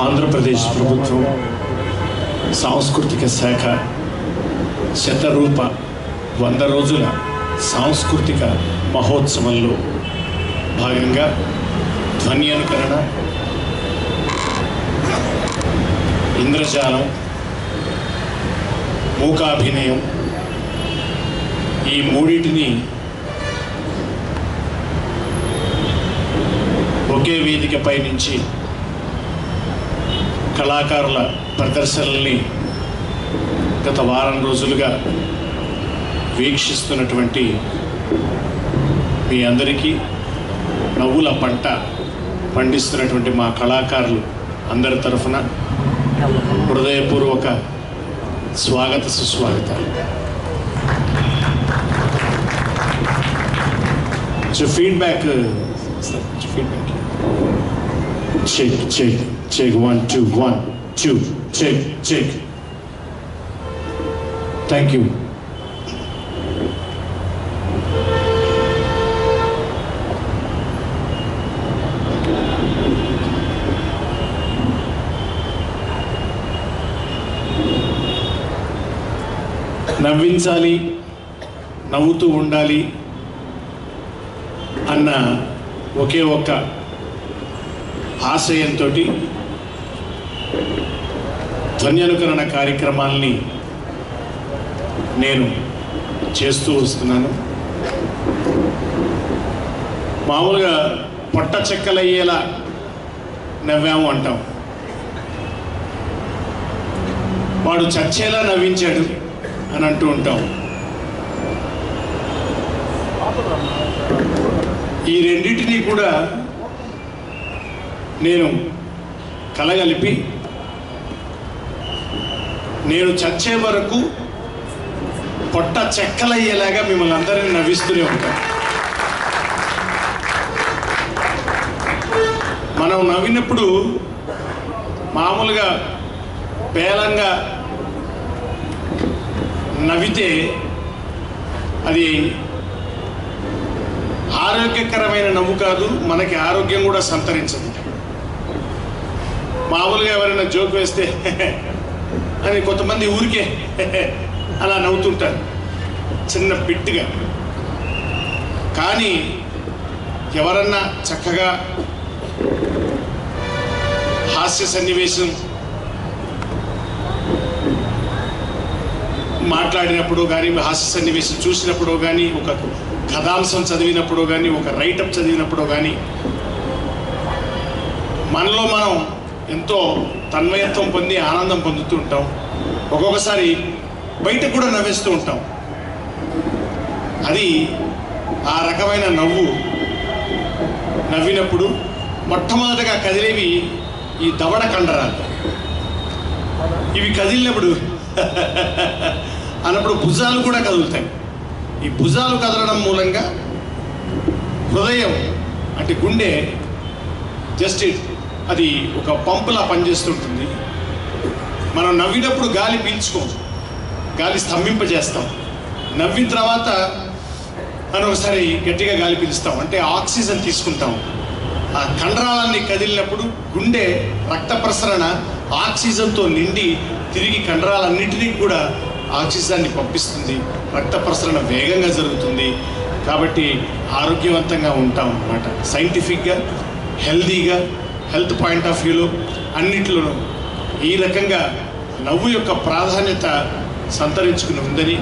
ఆంధ్రప్రదేశ్ ప్రభుత్వం సాంస్కృతిక శాఖ శతరూప 100 రోజుల సాంస్కృతిక మహోత్సవంలో భాగంగా ధ్వని అనుకరణ, ఇంద్రజాలం, మూకాభినయం ఈ మూడింటిని ఒకే వేదికపై నుంచి కళాకారుల ప్రదర్శనల్ని గత వారం రోజులుగా వీక్షిస్తున్నటువంటి మీ అందరికీ నవ్వుల పంట పండిస్తున్నటువంటి మా కళాకారులు అందరి తరఫున హృదయపూర్వక స్వాగత సుస్వాగతాలు. Feedback check 1 2 1 2 check. Thank you. నవ్వించాలి, నవ్వుతూ ఉండాలి అన్న ఒకే ఒక్క ఆశయంతో ధ్వని అనుకరణ కార్యక్రమాల్ని నేను చేస్తూ వస్తున్నాను. మామూలుగా పొట్ట చెక్కలయ్యేలా నవ్వాము అంటాం, వాడు చచ్చేలా నవ్వించాడు అని అంటూ ఉంటాం. ఈ రెండింటినీ కూడా నేను కలగలిపి నేను చచ్చే వరకు పొట్ట చెక్కలయ్యేలాగా మిమ్మల్ని అందరినీ నవ్విస్తూనే ఉంటాను. మనం నవ్వినప్పుడు మామూలుగా పేలంగా నవ్వితే అది ఆరోగ్యకరమైన నవ్వు కాదు, మనకి ఆరోగ్యం కూడా సంతరించదు. మామూలుగా ఎవరైనా జోక్ వేస్తే అని కొంతమంది ఊరికే అలా నవ్వుతుంటారు చిన్న బిట్టుగా. కానీ ఎవరన్నా చక్కగా హాస్య సన్నివేశం మాట్లాడినప్పుడు కానీ, హాస్య సన్నివేశం చూసినప్పుడు కానీ, ఒక కథాంశం చదివినప్పుడు కానీ, ఒక రైటప్ చదివినప్పుడు కానీ మనలో మనం ఎంతో తన్మయత్వం పొంది ఆనందం పొందుతూ ఉంటాం. ఒక్కొక్కసారి బయటకు కూడా నవ్వేస్తూ ఉంటాం. అది ఆ రకమైన నవ్వినప్పుడు మొట్టమొదటిగా కదిలేవి ఈ దవడ కండరాలు. ఇవి కదిలినప్పుడు అన్నప్పుడు భుజాలు కూడా కదులుతాయి. ఈ భుజాలు కదలడం మూలంగా హృదయం అంటే గుండె జస్ట్ అది ఒక పంపులా పనిచేస్తుంటుంది. మనం నవ్వినప్పుడు గాలి పీల్చుకోం, గాలి స్తంభింపజేస్తాం. నవ్విన తర్వాత మనం ఒకసారి గట్టిగా గాలి పీలుస్తాం, అంటే ఆక్సిజన్ తీసుకుంటాం. ఆ కండరాలన్నీ కదిలినప్పుడు గుండె రక్త ప్రసరణ ఆక్సిజన్తో నిండి తిరిగి కండరాలన్నింటినీ కూడా ఆక్సిజన్ని పంపిస్తుంది. రక్త ప్రసరణ వేగంగా జరుగుతుంది. కాబట్టి ఆరోగ్యవంతంగా ఉంటాం అన్నమాట. సైంటిఫిక్గా, హెల్దీగా, హెల్త్ పాయింట్ ఆఫ్ వ్యూలో అన్నింటిలోనూ ఈ రకంగా నవ్వు యొక్క ప్రాధాన్యత సంతరించుకుని ఉందని,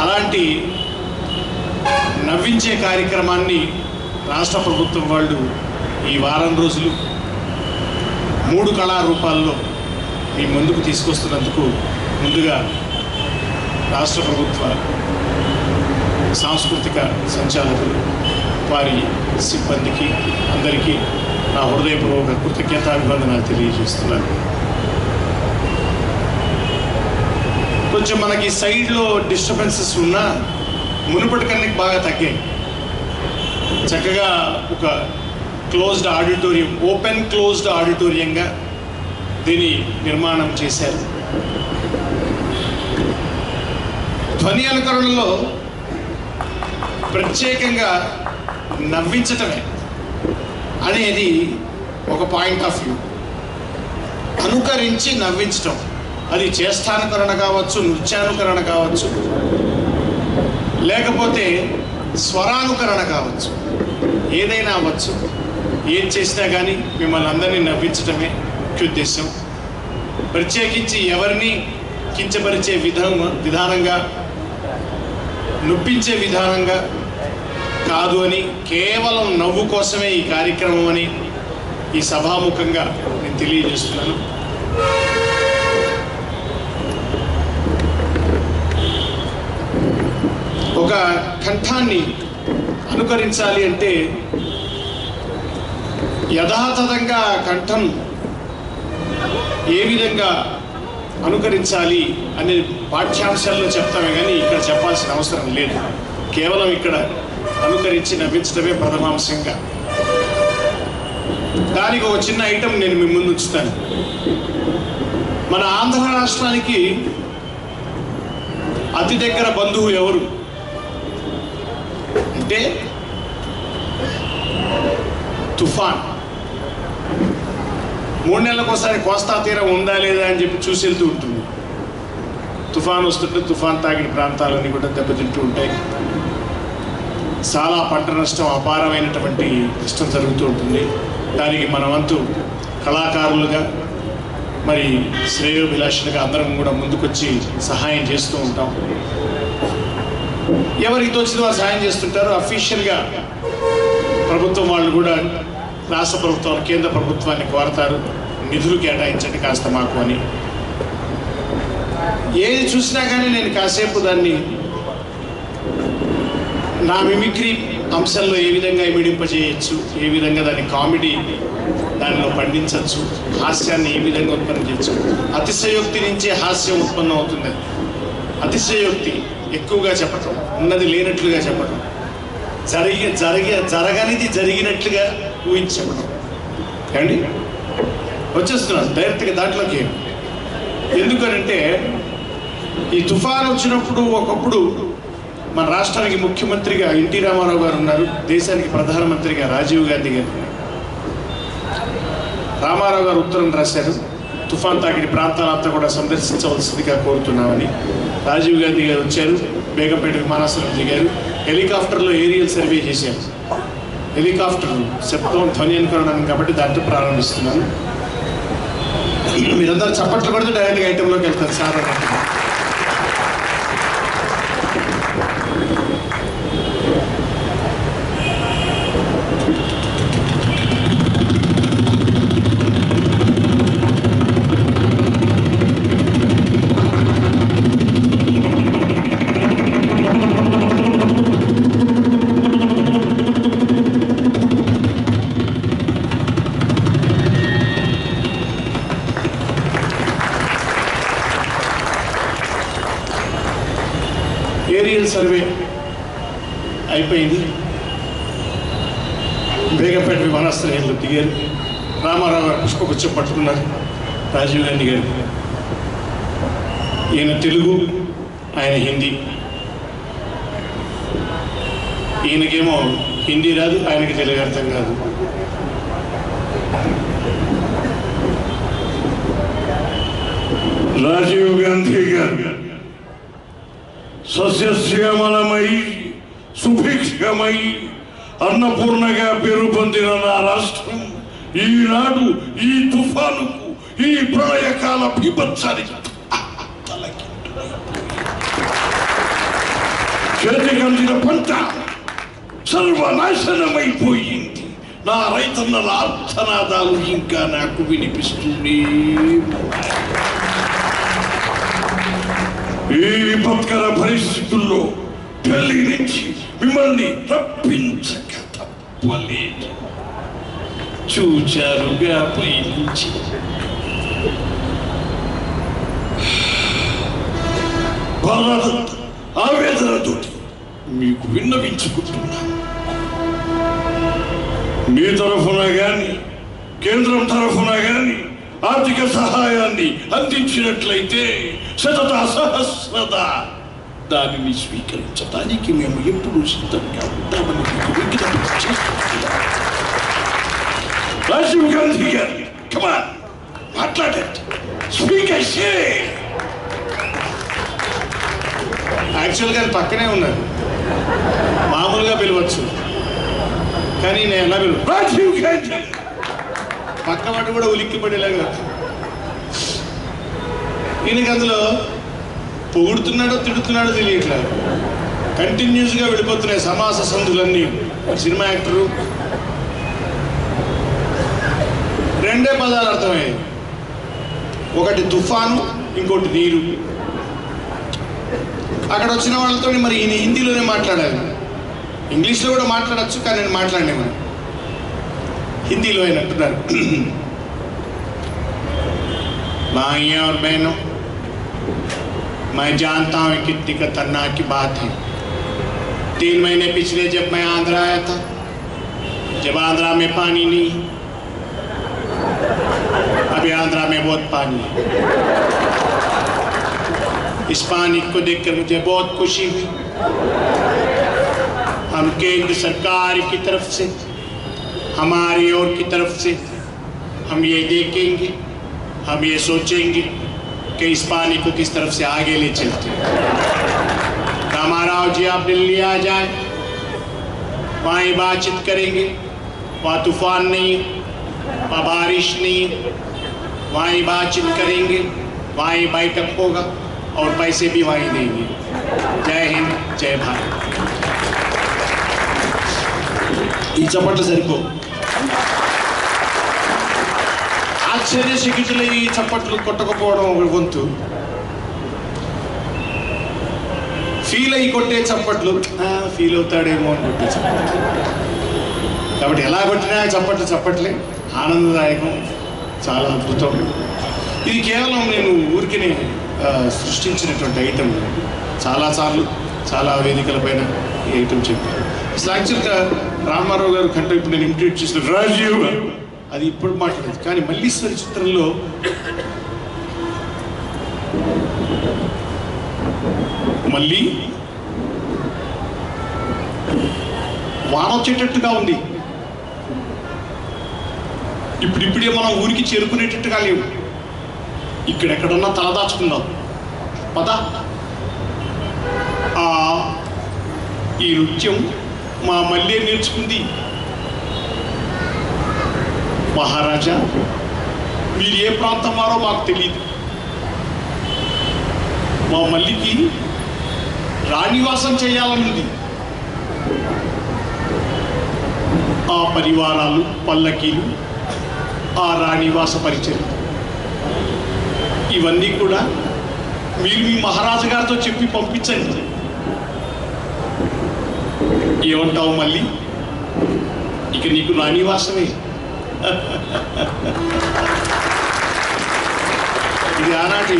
అలాంటి నవ్వించే కార్యక్రమాన్ని రాష్ట్ర ప్రభుత్వం వాళ్ళు ఈ వారం రోజులు 3 కళారూపాల్లో మీ ముందుకు తీసుకొస్తున్నందుకు ముందుగా రాష్ట్ర ప్రభుత్వ సాంస్కృతిక సంచాలకులు, వారి సిబ్బందికి అందరికీ నా హృదయపూర్వక కృతజ్ఞతాభివందనాలు తెలియజేస్తున్నాను. కొంచెం మనకి సైడ్లో డిస్టర్బెన్సెస్ ఉన్నా మునుపటి కన్నా బాగా తగ్గాయి. చక్కగా ఒక క్లోజ్డ్ ఆడిటోరియం, ఓపెన్ క్లోజ్డ్ ఆడిటోరియంగా దీన్ని నిర్మాణం చేశారు. ధ్వని అనుకరణలో ప్రత్యేకంగా నవ్వించటమే అనేది ఒక పాయింట్ ఆఫ్ వ్యూ. అనుకరించి నవ్వించటం, అది చేష్టానుకరణ కావచ్చు, నృత్యానుకరణ కావచ్చు, లేకపోతే స్వరానుకరణ కావచ్చు, ఏదైనా అవ్వచ్చు. ఏం చేసినా కానీ మిమ్మల్ని అందరినీ నవ్వించటమే ముఖ్య ఉద్దేశం. ప్రత్యేకించి ఎవరిని కించపరిచే విధానంగా, నొప్పించే విధానంగా కాదు అని, కేవలం నవ్వు కోసమే ఈ కార్యక్రమం అని ఈ సభాముఖంగా నేను తెలియజేస్తున్నాను. ఒక కంఠాన్ని అనుకరించాలి అంటే యథాతథంగా కంఠం ఏ విధంగా అనుకరించాలి అనే పాఠ్యాంశాల్లో చెప్తామే కానీ ఇక్కడ చెప్పాల్సిన అవసరం లేదు. కేవలం ఇక్కడ అనుకరించి నవ్వించడమే ప్రథమాంశంగా. దానికి ఒక చిన్న ఐటెం నేను మీ ముందు ఉంచుతాను. మన ఆంధ్ర రాష్ట్రానికి అతి దగ్గర బంధువు ఎవరు అంటే తుఫాన్. 3 నెలలకోసారి కోస్తా తీరం ఉందా లేదా అని చెప్పి చూసి వెళ్తూ ఉంటుంది. తుఫాన్ వస్తుంటే తుఫాన్ తాకిన ప్రాంతాలన్నీ కూడా దెబ్బతింటూ ఉంటాయి. చాలా పంట నష్టం, అపారమైనటువంటి నష్టం జరుగుతూ ఉంటుంది. దానికి మన వంతు కళాకారులుగా, మరి శ్రేయోభిలాషులుగా అందరం కూడా ముందుకొచ్చి సహాయం చేస్తూ ఉంటాం. ఎవరికి తోచింది వారు సహాయం చేస్తుంటారు. అఫీషియల్గా ప్రభుత్వం వాళ్ళు కూడా రాష్ట్ర ప్రభుత్వాలు, కేంద్ర ప్రభుత్వాన్ని కోరతారు, నిధులు కేటాయించండి కాస్త మాకు అని. ఏది చూసినా కానీ నేను కాసేపు దాన్ని నా మిమిక్రీ అంశంలో ఏ విధంగా ఇమిడింపజేయచ్చు, ఏ విధంగా దాన్ని కామెడీ దానిలో పండించవచ్చు, హాస్యాన్ని ఏ విధంగా ఉత్పన్నం చేయొచ్చు. అతిశయోక్తి నుంచే హాస్యం ఉత్పన్నం అవుతుంది. అతిశయోక్తి ఎక్కువగా చెప్పటం, ఉన్నది లేనట్లుగా చెప్పటం, జరగనిది జరిగినట్లుగా ఊహించి చెప్పడం. ఏమండి వచ్చేస్తున్నాను డైరెక్ట్గా దాంట్లోకి. ఎందుకనంటే ఈ తుఫాన్ వచ్చినప్పుడు ఒకప్పుడు మన రాష్ట్రానికి ముఖ్యమంత్రిగా ఎన్టీ రామారావు గారు ఉన్నారు, దేశానికి ప్రధానమంత్రిగా రాజీవ్ గాంధీ గారు. రామారావు గారు ఉత్తరం రాశారు, తుఫాన్ తాకిన ప్రాంతాలంతా కూడా సందర్శించవలసిందిగా కోరుతున్నామని. రాజీవ్ గాంధీ గారు వచ్చారు, బేగంపేట విమానాశ్రయం దిగారు, హెలికాప్టర్లో ఏరియల్ సర్వే చేశారు. హెలికాప్టర్ శబ్దం ధ్వని అనుకరణం కాబట్టి దాంతో ప్రారంభిస్తున్నాను. మీరందరూ చప్పట్లు పడితే డైరెక్ట్గా ఐటెంలోకి వెళ్తారు సార్. ఏరియల్ సర్వే అయిపోయింది. బేగంపేట విమానాశ్రయంలో దిగారు. రామారావు గారు పుష్పగుచ్చం పట్టుకున్నారు. రాజీవ్ గాంధీ గారు, ఈయన తెలుగు, ఆయన హిందీ. ఈయనకేమో హిందీ రాదు, ఆయనకి తెలుగు అర్థం కాదు. రాజీవ్ గాంధీ గారు సస్యశ్యామలమై సుభిక్షమై అన్నపూర్ణగా పేరు పొందిన నా రాష్ట్రం ఈనాడు ఈ తుఫానుకు, ఈ ప్రళయకాల బీభత్సానికి చేతికందిన పంట సర్వనాశనమైపోయింది. నా రైతన్నల ఆర్తనాదాలు ఇంకా నాకు వినిపిస్తుంది. ఈ విపత్కర పరిస్థితుల్లో ఢిల్లీ నుంచి మిమ్మల్ని రప్పించక తప్పలేదు. చూచారుగా పైనుంచి బాధ ఆవేదనతో మీకు విన్నవించుకుంటున్నాను. మీ తరఫున కానీ కేంద్రం తరఫున కానీ ఆర్థిక సహాయాన్ని అందించినట్లయితే శతదా సహస్రదా దానిని స్వీకరించడానికి మేము ఎప్పుడూ సిద్ధంగా ఉంటామని మీకు విజ్ఞప్తి చేస్తున్నాం. రాజీవ్ గాంధీ యాక్చువల్గా పక్కనే ఉన్నారు, మామూలుగా పిలవచ్చు, కానీ నేను ఎలా పిలువ పక్క వాటి కూడా ఉలిక్కిపడేలాగా. ఈయనకి అందులో పొగుడుతున్నాడో తిడుతున్నాడో తెలియట్లేదు, కంటిన్యూస్గా వెళ్ళిపోతున్నాయి సమాస సందులన్నీ. సినిమా యాక్టరు రెండే పదాలు అర్థమయ్యాయి, ఒకటి తుఫాను, ఇంకోటి నీరు. అక్కడ వచ్చిన వాళ్ళతో మరి ఈయన హిందీలోనే మాట్లాడాలి, ఇంగ్లీష్లో కూడా మాట్లాడచ్చు, కానీ నేను మాట్లాడలేము, హిందీలో ఆయన అంటున్నారు. भाइयों और बहनों, मैं जानता हूँ कितनी खतरनाक की बात है। 3 महीने पिछले जब मैं आंध्रा आया था, जब आंध्रा में पानी नहीं, अभी आंध्रा में बहुत पानी है। इस पानी को देखकर मुझे बहुत खुशी हुई। हम केंद्र सरकार की तरफ से, हमारी ओर की तरफ से हम ये देखेंगे, हम ये सोचेंगे कि इस पानी को किस तरफ से आगे ले चलते हैं। रामाराव जी आप दिल्ली आ जाए, वहाँ ही बातचीत करेंगे, वहाँ तूफान नहीं, वहाँ बारिश नहीं, वहाँ ही बातचीत करेंगे, वहाँ ही बैठक होगा और पैसे भी वहीं देंगे। जय हिंद, जय भारत। ఈ చప్పట్లు సరిపో, ఆశ్చర్యచకితుల ఈ చప్పట్లు కొట్టకపోవడం ఒక వంతు, ఫీల్ అయ్యి కొట్టే చప్పట్లు ఫీల్ అవుతాడేమో అని కొట్టే చప్పట్లు. కాబట్టి ఎలా కొట్టినా చప్పట్లే, ఆనందదాయకం, చాలా అద్భుతం. ఇది కేవలం నేను ఊరికినే సృష్టించినటువంటి ఐటమ్. చాలాసార్లు చాలా వేదికలపైన ఈ ఐటమ్ చెప్పాను. అసలు యాక్చువల్గా రామారావు గారు కంటే ఇప్పుడు నేను ఇమిటేట్ చేసిన రాజీవ్ అది ఇప్పుడు మాట్లాడేది, కానీ మల్లీశ్వరి చిత్రంలో మళ్ళీ వాన వచ్చేటట్టుగా ఉంది, ఇప్పుడిప్పుడే మనం ఊరికి చేరుకునేటట్టుగా లేవు, ఇక్కడెక్కడన్నా తలదాచుకుందాం పద. ఈ నృత్యం మా మళ్ళీ నేర్చుకుంది. మహారాజా, మీరు ఏ ప్రాంతం వారో మాకు తెలియదు, మా మల్లికి రాణివాసం చేయాలనుంది. ఆ పరివారాలు, పల్లకీలు, ఆ రాణివాస పరిచయం ఇవన్నీ కూడా మీరు మీ మహారాజు గారితో చెప్పి పంపించండి. ఏమంటావు మళ్ళీ, ఇక నీకు రాణివాసమే. ఇది ఆనాటి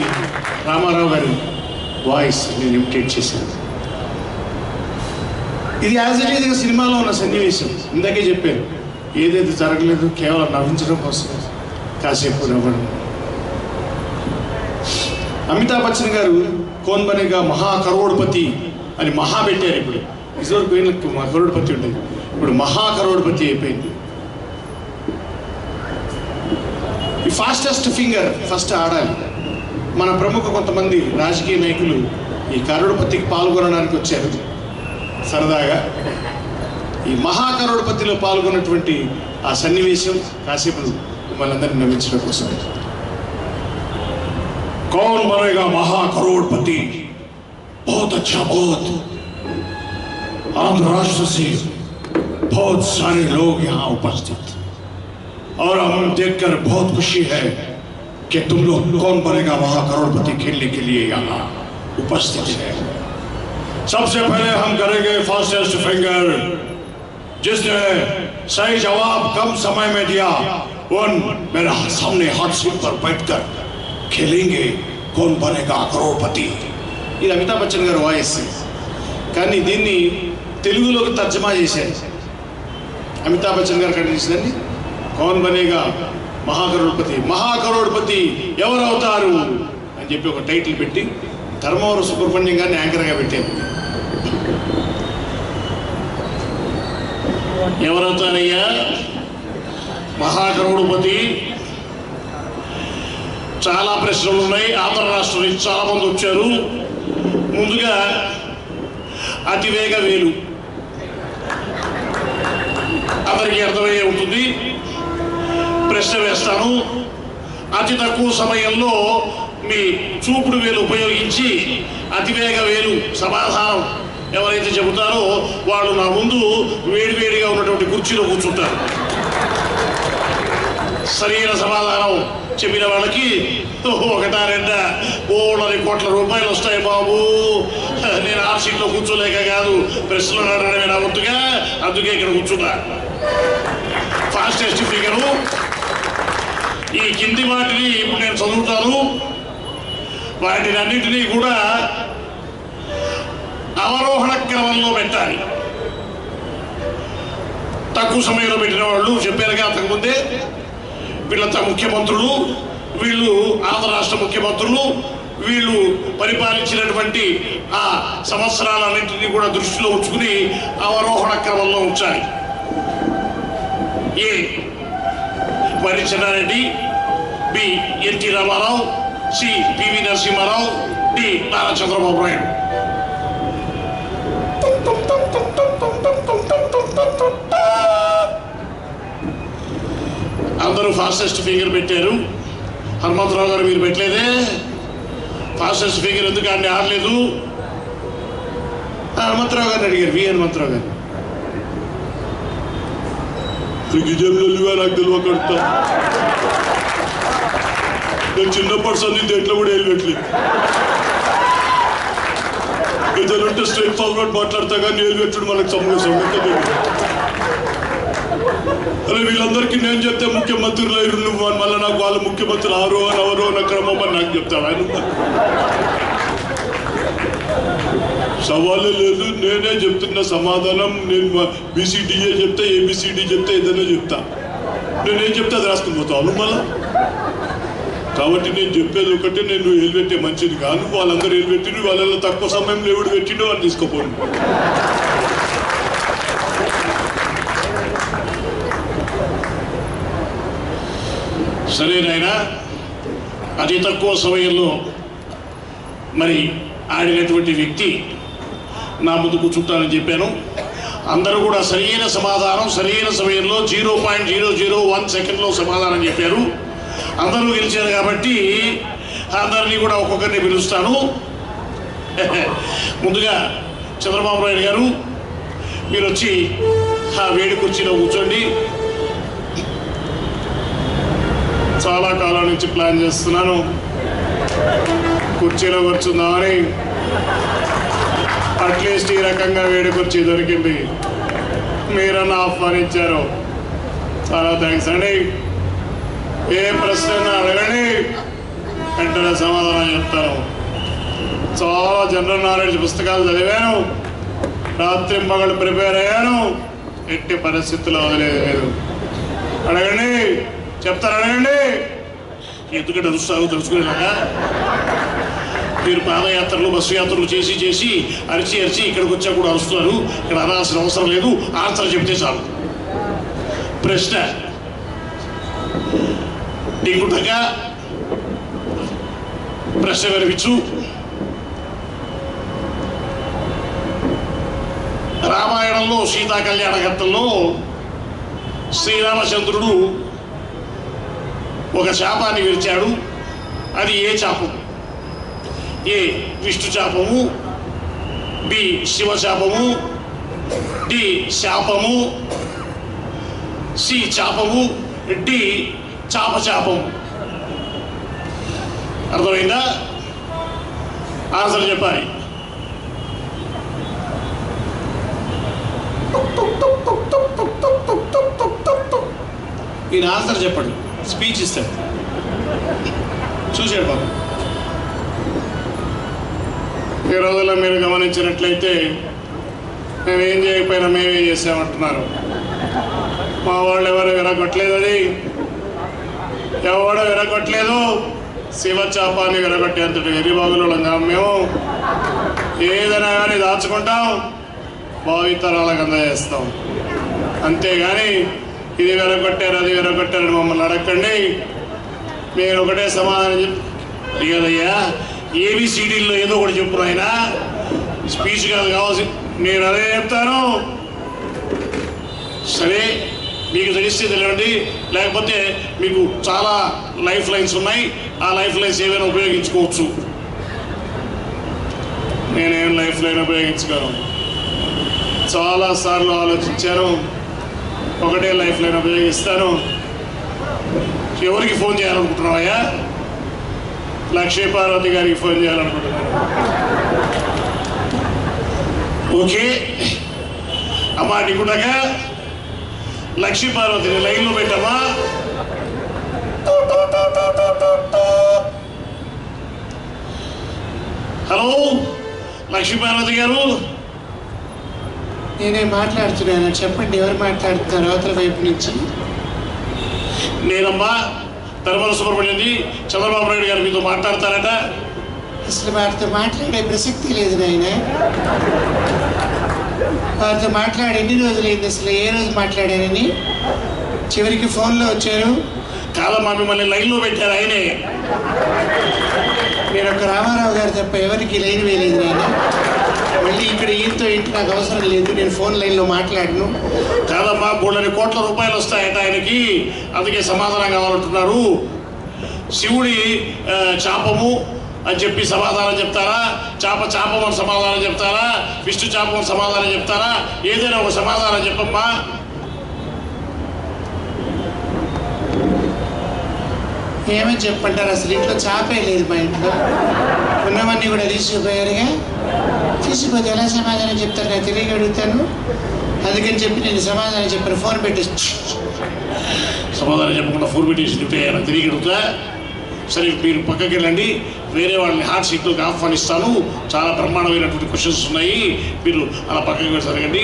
రామారావు గారి వాయిస్ నేను ఇమిటేట్ చేశాను. ఇది యాజ్ ఇట్ ఈజ్ సినిమాలో ఉన్న సన్నివేశం. ఇందాకే చెప్పాను, ఏదైతే జరగలేదు కేవలం నవ్వించడం కోసం కాసేపు నవ్వడం. అమితాబ్ బచ్చన్ గారు కౌన్ బనేగా మహా కరోడ్పతి అని మహా పెట్టారు. ఇప్పుడు ఇదివరకు వీళ్ళకి కరోడ్పతి ఉండేది, ఇప్పుడు మహా కరోడ్పతి అయిపోయింది. ఈ ఫాస్టెస్ట్ ఫింగర్ ఫస్ట్ ఆడాలి. మన ప్రముఖ కొంతమంది రాజకీయ నాయకులు ఈ కరోడ్పతికి పాల్గొనడానికి వచ్చారు సరదాగా. ఈ మహా కరోడ్పతిలో పాల్గొన్నటువంటి ఆ సన్నివేశం కాసేపు మిమ్మల్ని అందరినీ నవ్వించడం కోసం. कौन बनेगा महा करोड़पति? बहुत अच्छा, बहुत। आंध्र राष्ट्र से बहुत सारे लोग यहाँ उपस्थित, और हम देखकर बहुत खुशी है कि तुम लोग कौन बनेगा महा करोड़पति खेलने के लिए यहाँ उपस्थित है। सबसे पहले हम करेंगे फास्टेस्ट फिंगर। जिसने सही जवाब कम समय में दिया वो मेरा सामने हॉट सीट पर बैठकर खेलेंगे कौन बनेगा करोड़पति। ఇది అమితాబ్ బచ్చన్ గారి వాయిస్, కానీ దీన్ని తెలుగులోకి తర్జమా చేశారు. అమితాబ్ బచ్చన్ గారు కనిపిస్తుందండి, కౌన్ బనేగా మహాకరోడ్పతి, మహాకరోడ్పతి ఎవరవుతారు అని చెప్పి ఒక టైటిల్ పెట్టి ధర్మవరం సుబ్రహ్మణ్యం గారిని యాంకర్గా పెట్టారు. ఎవరవుతారయ్యా మహాకరోడ్పతి? చాలా ప్రశ్నలు ఉన్నాయి. ఆంధ్ర రాష్ట్రం నుంచి చాలా మంది వచ్చారు. ముందుగా అతివేగ వేలు. అందరికీ అర్థమయ్యే ఉంటుంది. ప్రశ్న వేస్తాను. అతి తక్కువ సమయంలో మీ చూపుడు వేలు ఉపయోగించి అతివేగ వేలు సమాధానం ఎవరైతే చెబుతారో వాళ్ళు నా ముందు వేడివేడిగా ఉన్నటువంటి కుర్చీలో కూర్చుంటారు. సరైన సమాధానం చెప్పిన వాళ్ళకి 1-2 కోట్ల రూపాయలు వస్తాయి బాబు. నేను ఆ సీట్లో కూర్చోలేక కాదు, ప్రశ్నలు అడగడమే నా వంతుగా, అందుకే ఇక్కడ కూర్చున్నా. Fastest figure. ఈ కింది వాటిని ఇప్పుడు నేను చదువుతాను. వాటిని అన్నింటినీ కూడా అవరోహణ క్రమంలో పెట్టాలి. తక్కువ సమయంలో పెట్టిన వాళ్ళు చెప్పారుగా అంతకుముందే, వీళ్ళంతా ముఖ్యమంత్రులు, వీళ్ళు ఆంధ్ర రాష్ట్ర ముఖ్యమంత్రులు, వీళ్ళు పరిపాలించినటువంటి ఆ సంవత్సరాలన్నింటినీ కూడా దృష్టిలో ఉంచుకుని అవరోహణ క్రమంలో ఉంచాలి. ఏ వరి Chenna Reddy, B N T Rama Rao, C PV Narasimha Rao, D Nara Chandrababu Naidu. అందరూ ఫాస్టెస్ట్ ఫిగర్ పెట్టారు. హనుమంతరావు గారు మీరు పెట్టలేదే, ఫాస్టెస్ట్ ఫిగర్ ఎందుకు అన్ని ఆడలేదు? హనుమంతరావు గారిని అడిగారు, వి హనుమంతరావు గారు. నాకు తెలియకడతా, నేను చిన్నప్పటి సంది ఎట్లా కూడా వెళ్ళట్లేదు. ఏదంటే స్ట్రైట్ ఫార్వర్డ్ మాట్లాడతా కానీ వెళ్ళబెట్టుడు మనకు సమస్య. అరే వీళ్ళందరికీ నేను చెప్తే ముఖ్యమంత్రులు అయ్యారు, నువ్వు మళ్ళీ నాకు వాళ్ళ ముఖ్యమంత్రులు అవరోహణ క్రమం అని నాకు చెప్తావా? సవాలే లేదు, నేనే చెప్తున్న సమాధానం. నేను బీసీడీఏ చెప్తే, ఏబిసిడి చెప్తే, ఏదైనా చెప్తా. నేనేం చెప్తే అది రాసుకుని పోతాను మళ్ళా. కాబట్టి నేను చెప్పేది ఒకటే, నేను హెల్మెట్టే మంచిది కాదు. వాళ్ళందరూ హెల్మెట్టిను, వాళ్ళలో తక్కువ సమయంలో ఎవడు పెట్టిండో అని తీసుకోపోండి. సరేనైనా అతి తక్కువ సమయంలో మరి ఆడినటువంటి వ్యక్తి నా ముందు కూర్చుంటానని చెప్పాను. అందరూ కూడా సరైన సమాధానం సరైన సమయంలో 0.001 సెకండ్లో సమాధానం చెప్పారు. అందరూ గెలిచారు కాబట్టి అందరినీ కూడా ఒక్కొక్కరిని పిలుస్తాను. ముందుగా చంద్రబాబు నాయుడు గారు మీరు వచ్చి ఆ వేడి కుర్చీలో కూర్చోండి. చాలా కాలం నుంచి ప్లాన్ చేస్తున్నాను కుర్చీలో కూర్చుందామని. అట్లీస్ట్ ఈ రకంగా వేడి కుర్చీ దొరికింది, మీరన్నా ఆహ్వానించారు, చాలా థ్యాంక్స్ అండి. ఏ ప్రశ్న అడగండి, వెంటనే సమాధానం చెప్తాను. చాలా జనరల్ నాలెడ్జ్ పుస్తకాలు చదివాను, రాత్రి మగళ్ళు ప్రిపేర్ అయ్యాను, ఎట్టి పరిస్థితుల్లో వదిలేదు లేదు. అడగండి, చెప్తారు, అడగండి. ఎందుకంటే తెలుసుకునేలాగా మీరు పాదయాత్రలు బస్సు యాత్రలు చేసి చేసి అరిచి ఇక్కడికి వచ్చా కూడా అరుస్తున్నారు. ఇక్కడ అనాల్సిన అవసరం లేదు, ఆన్సర్ చెప్తే చాలు. ప్రశ్న నీకుండగా ప్రశ్న వినిపించు. రామాయణంలో సీతా కళ్యాణ ఘట్టంలో శ్రీరామచంద్రుడు ఒక శాపాన్ని విరిచాడు. అది ఏ శాపం? ఏ విష్ణు శాపము, బి శివ శాపము, డి శాపము, సి చాపము, డి చాప శాపము. అర్థమైందా? ఆన్సర్ చెప్పాలి. ఈయన ఆన్సర్ చెప్పండి, స్పీచ్ ఇస్తాడు, చూసాడు బాబు. ఈ రోజుల్లో మీరు గమనించినట్లయితే మేమేం చేయకపోయినా మేమేం చేసామంటున్నారు. మా వాళ్ళు ఎవరు విరగొట్టలేదు, అది ఎవడో విరగొట్టలేదు. శివచాపాన్ని విరగొట్టేంతటి వెర్రిబాగులంగా మేము ఏదైనా కానీ దాచుకుంటాం, భావితరాలకు అందజేస్తాం. అంతేగాని ఇది విరగొట్టారు అది విరగొట్టారని మమ్మల్ని అడగండి. నేను ఒకటే సమాధానం చెప్పదయ్యా, ఏబిసిడీల్లో ఏదో ఒకటి చెప్పు ఆయన, స్పీచ్ కాదు కావాల్సి. నేను అదే చెప్తాను. సరే, మీకు తెలిస్తే తెలియండి, లేకపోతే మీకు చాలా లైఫ్ లైన్స్ ఉన్నాయి, ఆ లైఫ్ లైన్స్ ఏమైనా ఉపయోగించుకోవచ్చు. నేనేం లైఫ్ లైన్ ఉపయోగించుకోను. చాలాసార్లు ఆలోచించాను, ఒకటే లైఫ్ లైన్ ఉపయోగిస్తాను. ఎవరికి ఫోన్ చేయాలనుకుంటున్నావయ్యా? లక్ష్మీపార్వతి గారికి ఫోన్ చేయాలనుకుంటున్నాను. ఓకే అమ్మా, నీకుండగా లక్ష్మీపార్వతిని లైన్లో పెట్టమ్మా. హలో లక్ష్మీపార్వతి గారు. నేనే మాట్లాడుతున్నాను, చెప్పండి. ఎవరు మాట్లాడుతున్నారు అవతల వైపు నుంచి? నేనమ్మా ధర్మల సుబ్రహ్మణ్యంజీ. చంద్రబాబు నాయుడు గారు మీతో మాట్లాడతారట. అసలు వారితో మాట్లాడే ప్రసక్తి లేదు నాయన. వారితో మాట్లాడి ఎన్ని రోజులైంది? అసలు ఏ రోజు మాట్లాడానని? చివరికి ఫోన్లో వచ్చారు. కాదమ్మా, మిమ్మల్ని లైన్లో పెట్టారు ఆయనే. నేను ఒక రామారావు గారు తప్ప ఎవరికి లైన్ వేయలేదు నాయన. మళ్ళీ ఇక్కడ ఈయనతో ఏంటి నాకు అవసరం లేదు, నేను ఫోన్ లైన్లో మాట్లాడను. కాదమ్మా, 3 కోట్ల రూపాయలు వస్తాయట ఆయనకి, అందుకే సమాధానం కావాలంటున్నారు. శివుడి చాపము అని చెప్పి సమాధానం చెప్తారా? చాపం అని సమాధానం చెప్తారా? విష్ణు చాపం అని సమాధానం చెప్తారా? ఏదైనా ఒక సమాధానం చెప్పమ్మా. ఏమని చెప్పంటారు? అసలు ఇంట్లో చాపే లేదు మా ఇంట్లో. ఉన్నవన్నీ కూడా తీసుకుపోయారుగా. తీసుకుపోతే ఎలా సమాధానం చెప్తారు? నేను తెలియక అడుగుతాను. అందుకని చెప్పి నేను సమాధానం చెప్పాను. ఫోన్ పెట్టేసి సమాధానం చెప్పకుండా ఫోన్ పెట్టేసి చెప్పాను, తిరిగి అడుగుతా. సరే, మీరు పక్కకి వెళ్ళండి, వేరే వాళ్ళని హాట్ సీట్లోకి ఆహ్వానిస్తాను. చాలా బ్రహ్మాండమైనటువంటి క్వశ్చన్స్ ఉన్నాయి, మీరు అలా పక్కకి వెళ్ళి జరగండి.